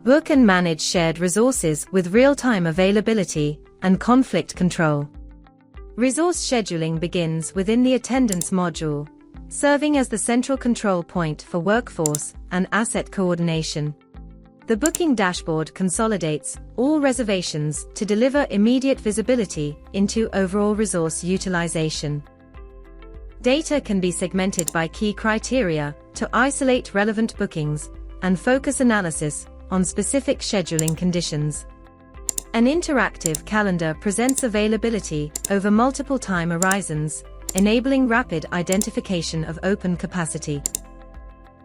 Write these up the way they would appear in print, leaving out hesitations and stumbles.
Book and manage shared resources with real-time availability and conflict control. Resource scheduling begins within the attendance module, serving as the central control point for workforce and asset coordination. The booking dashboard consolidates all reservations to deliver immediate visibility into overall resource utilization. Data can be segmented by key criteria to isolate relevant bookings and focus analysis on specific scheduling conditions. An interactive calendar presents availability over multiple time horizons, enabling rapid identification of open capacity.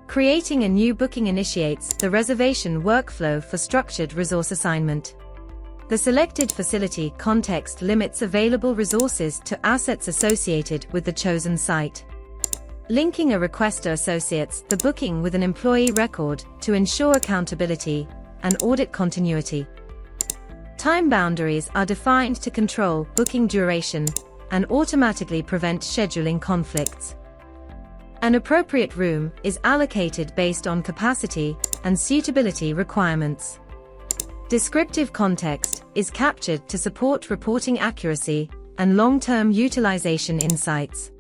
Creating a new booking initiates the reservation workflow for structured resource assignment. The selected facility context limits available resources to assets associated with the chosen site. Linking a requester associates the booking with an employee record to ensure accountability and audit continuity. Time boundaries are defined to control booking duration and automatically prevent scheduling conflicts. An appropriate room is allocated based on capacity and suitability requirements. Descriptive context is captured to support reporting accuracy and long-term utilization insights.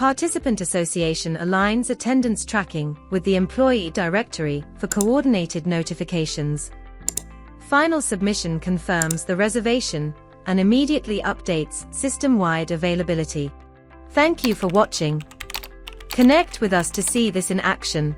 Participant association aligns attendance tracking with the employee directory for coordinated notifications. Final submission confirms the reservation and immediately updates system-wide availability. Thank you for watching. Connect with us to see this in action.